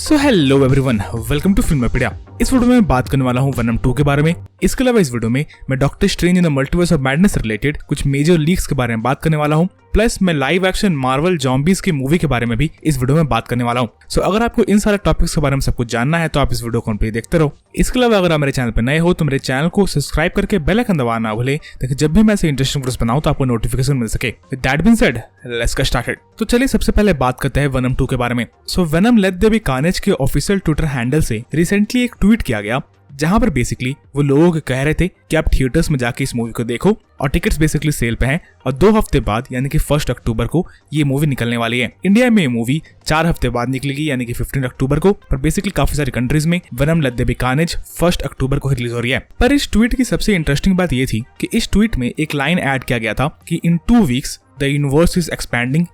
So hello everyone, welcome to Filmpedia. इस video में मैं बात करने वाला हूँ वेनम 2 के बारे में। इसके अलावा इस वीडियो में मैं doctor strange in the multiverse of madness से रिलेटेड कुछ मेजर लीक्स के बारे में बात करने वाला हूँ। प्लस मैं लाइव एक्शन मार्वल ज़ॉम्बीज की मूवी के बारे में भी इस वीडियो में बात करने वाला हूँ। सो अगर आपको इन सारे टॉपिक्स के बारे में सब कुछ जानना है तो आप इस वीडियो को कंप्लीट देखते रहो। इसके अलावा अगर आप मेरे चैनल पर नए हो तो मेरे चैनल को सब्सक्राइब करके बेल आइकन दबाना ना भूलें ताकि जब भी मैं ऐसे इंटरेस्टिंग वीडियोस बनाऊं तो आपको नोटिफिकेशन मिल सके। With that being said, let's get started. तो चलिए सबसे पहले बात करते हैं वेनम 2 के बारे में। So Venom let there be Carnage के ऑफिशियल ट्विटर हैंडल से रिसेंटली एक ट्वीट किया गया जहां पर बेसिकली वो लोगों को कह रहे थे कि आप थिएटर्स में जाके इस मूवी को देखो और टिकट्स बेसिकली सेल पे हैं और 2 हफ्ते बाद यानी कि 1 अक्टूबर को ये मूवी निकलने वाली है। इंडिया में ये मूवी 4 हफ्ते बाद निकलेगी यानी कि 15 अक्टूबर को, पर बेसिकली काफी सारी कंट्रीज में venom let there be carnage 1 अक्टूबर को रिलीज हो रही है। पर इस ट्वीट की सबसे इंटरेस्टिंग बात ये थी कि इस ट्वीट में एक लाइन ऐड किया गया था कि इन 2 weeks the universe is expanding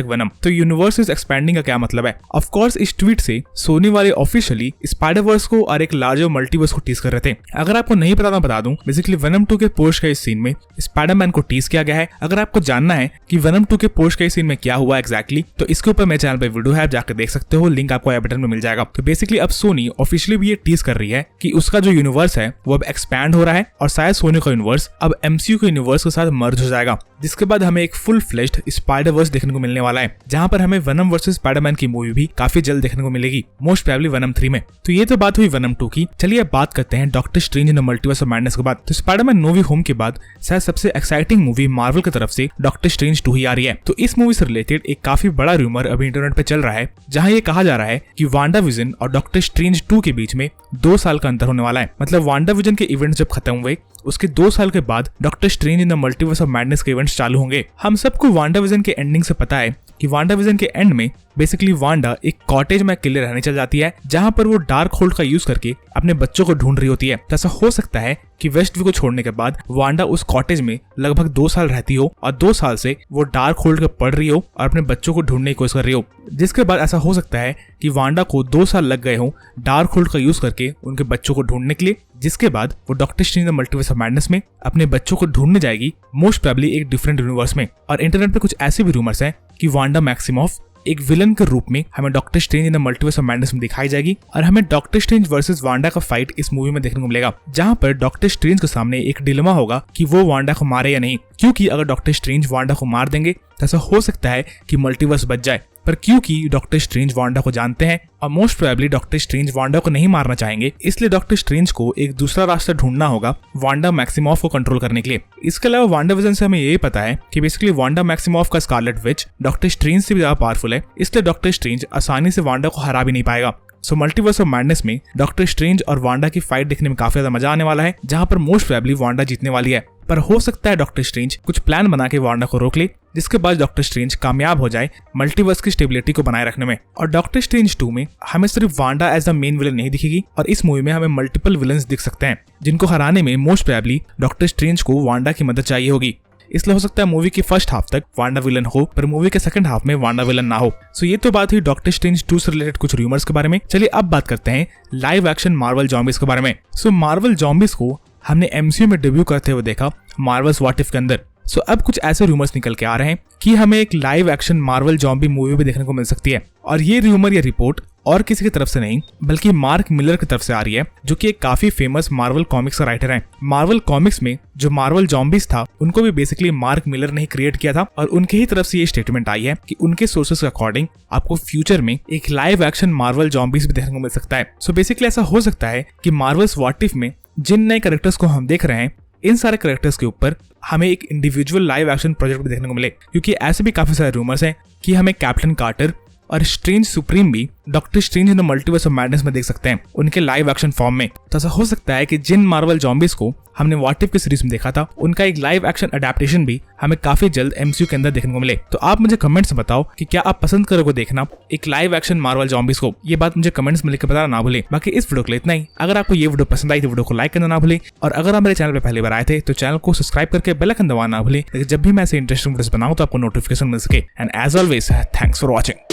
#venom. तो यूनिवर्स इज एक्सपैंडिंग का क्या मतलब है? ऑफ कोर्स इस ट्वीट से सोनी वाले ऑफिशियली स्पाइडरवर्स को और एक लार्जर मल्टीवर्स को टीज कर रहे थे। अगर आपको नहीं पता तो बता दूं, बेसिकली वेनम 2 के पोस्ट का इस सीन में स्पाइडरमैन को टीज किया गया है। अगर आपको जानना है कि वेनम 2 के पोस्ट का इस सीन में क्या हुआ एग्जैक्टली, तो इसके ऊपर मेरे चैनल पे वीडियो है, जाकर देख सकते हो, लिंक आपको आई बटन में मिल जाएगा। तो बेसिकली अब सोनी ऑफिशियली भी ये टीज कर रही है कि उसका जो यूनिवर्स है वो अब एक्सपैंड हो रहा है और शायद सोनी का यूनिवर्स अब MCU के यूनिवर्स के साथ मर्ज हो जाएगा, जिसके बाद हमें एक फुल फ्लेश्ड स्पाइडरवर्स देखने को मिलने वाला है, जहां पर हमें वेनम वर्सेस स्पाइडरमैन की मूवी भी काफी जल्द देखने को मिलेगी, मोस्ट प्रोबेबली वेनम 3 में। तो ये तो बात हुई वेनम 2 की। चलिए अब बात करते हैं doctor strange in the multiverse of madness के बाद। तो स्पाइडरमैन नो वे होम के बाद शायद सबसे एक्साइटिंग मूवी मार्वल की तरफ से डॉक्टर स्ट्रेंज 2 ही आ रही है। तो इस मूवी से रिलेटेड एक काफी बड़ा रूमर अभी इंटरनेट पे चल रहा है, जहां ये कहा जा रहा है कि वांडा विजन और डॉक्टर स्ट्रेंज 2 के बीच में 2 साल का अंतर होने वाला है। मतलब वांडा विजन के इवेंट्स जब खत्म हुए उसके 2 साल के बाद doctor strange in the multiverse of madness के इवेंट्स चालू होंगे। हम सबको वांडा विजन के एंडिंग से पता है कि वांडा विजन के एंड में बेसिकली वांडा एक कॉटेज में अकेले रहने चल जाती है, जहां पर वो डार्क होल्ड का यूज करके अपने बच्चों को ढूंढ रही होती है। तो ऐसा हो सकता है कि वेस्टव्यू को छोड़ने के बाद वांडा उस कॉटेज में लगभग 2 साल रहती हो और 2 साल से वो डार्क होल्ड कर पढ़ रही हो और अपने बच्चों को ढूंढने की कोशिश कर रही हो, जिसके बाद ऐसा हो सकता है कि वांडा को 2 साल लग गए हो डार्क होल्ड का यूज करके उनके बच्चों को ढूंढने के लिए, जिसके बाद वो doctor strange in the multiverse of madness में अपने बच्चों को ढूंढने जाएगी, मोस्ट प्रोबेबली एक डिफरेंट यूनिवर्स में। और इंटरनेट पे कुछ ऐसे भी रूमर्स हैं कि वांडा मैक्सिमॉफ एक विलन के रूप में हमें doctor strange in the multiverse of madness में दिखाई जाएगी और हमें डॉक्टर स्ट्रेंज वर्सेस वांडा का फाइट इस मूवी में देखने को मिलेगा, जहां पर डॉक्टर स्ट्रेंज के सामने एक डिलेमा होगा कि वो वांडा को मारे या नहीं। क्योंकि अगर डॉक्टर स्ट्रेंज वांडा को मार देंगे तो ऐसा हो सकता है कि मल्टीवर्स बच जाए, पर क्योंकि डॉक्टर स्ट्रेंज वांडा को जानते हैं और most probably doctor strange Wanda को नहीं मारना चाहेंगे, इसलिए डॉक्टर स्ट्रेंज को एक दूसरा रास्ता ढूंढना होगा वांडा मैक्सिमॉफ को कंट्रोल करने के लिए। इसके अलावा वांडा विजन से हमें ये पता है कि बेसिकली वांडा मैक्सिमॉफ का स्कारलेट विच डॉक्टर स्ट्रेंज से भी ज्यादा पावरफुल है, इसलिए डॉक्टर स्ट्रेंज आसानी से वांडा को हरा भी नहीं पाएगा। सो मल्टीवर्स ऑफ मैडनेस में डॉक्टर स्ट्रेंज और वांडा की फाइट देखने में काफी ज्यादा मजा आने वाला है, जहां पर मोस्ट प्रोबेबली वांडा जीतने वाली है। पर हो सकता है डॉक्टर स्ट्रेंज कुछ प्लान बना के वांडा को रोक ले, जिसके बाद डॉक्टर स्ट्रेंज कामयाब हो जाए मल्टीवर्स की स्टेबिलिटी को बनाए रखने में। और डॉक्टर स्ट्रेंज 2 में हमें सिर्फ Wanda as the main villain नहीं दिखेगी और इस मूवी में हमें मल्टीपल विलन्स दिख सकते हैं, जिनको हराने में मोस्ट प्रोबेबली डॉक्टर स्ट्रेंज को वांडा की मदद चाहिए होगी। इसलिए हो सकता है मूवी के फर्स्ट हाफ तक वांडा विलन हो पर मूवी के सेकंड हाफ में वांडा विलन ना हो। सो ये तो बात हुई डॉक्टर स्ट्रेंज 2 से रिलेटेड कुछ रूमर्स के बारे में। चलिए अब बात करते हैं लाइव एक्शन मार्वल ज़ॉम्बीज के बारे में। सो मार्वल ज़ॉम्बीज को हमने MCU में डेब्यू करते हुए देखा मार्वल्स व्हाट इफ के अंदर। सो अब कुछ ऐसे रूमर्स निकल के आ रहे हैं कि हमें एक live action Marvel zombie movie भी देखने को मिल सकती है, और ये रूमर या रिपोर्ट और किसी की तरफ से नहीं बल्कि मार्क मिलर की तरफ से आ रही है, जो कि एक काफी फेमस मार्वल कॉमिक्स का राइटर है। मार्वल कॉमिक्स में जो मार्वल ज़ॉम्बीज था उनको भी बेसिकली मार्क मिलर ने ही क्रिएट किया था, और उनके ही तरफ से ये स्टेटमेंट आई है कि उनके सोर्सेस के अकॉर्डिंग आपको फ्यूचर में एक लाइव एक्शन मार्वल ज़ॉम्बीज भी देखने को मिल सकता है। सो बेसिकली ऐसा हो सकता है कि मार्वल्स व्हाट इफ में जिन नए कैरेक्टर्स को हम देख रहे हैं, इन सारे कैरेक्टर्स के ऊपर हमें एक इंडिविजुअल लाइव एक्शन प्रोजेक्ट भी देखने को मिले, क्योंकि ऐसे भी काफी सारे रूमर्स हैं कि हमें कैप्टन कार्टर और स्ट्रेंज सुप्रीम भी doctor strange in the multiverse of madness में देख सकते हैं उनके लाइव एक्शन फॉर्म में। तो ऐसा हो सकता है कि जिन मार्वल ज़ॉम्बीज को हमने व्हाट इफ की सीरीज में देखा था, उनका एक लाइव एक्शन अडैप्टेशन भी हमें काफी जल्द MCU के अंदर देखने को मिले। तो आप मुझे कमेंट्स में बताओ कि क्या आप पसंद करोगे देखना एक लाइव एक्शन मार्वल ज़ॉम्बीज को। ये बात मुझे कमेंट्स में लिखकर बताना ना भूले। बाकी इस वीडियो के लिए इतना ही। अगर आपको ये वीडियो पसंद आई तो वीडियो को लाइक करना ना भूले, और अगर आप मेरे चैनल पर पहली बार आए थे तो चैनल को सब्सक्राइब करके बेल आइकन दबाना ना भूले, ताकि जब भी मैं ऐसे इंटरेस्टिंग वीडियोस बनाऊं तो आपको नोटिफिकेशन मिल सके। And as always, thanks for watching.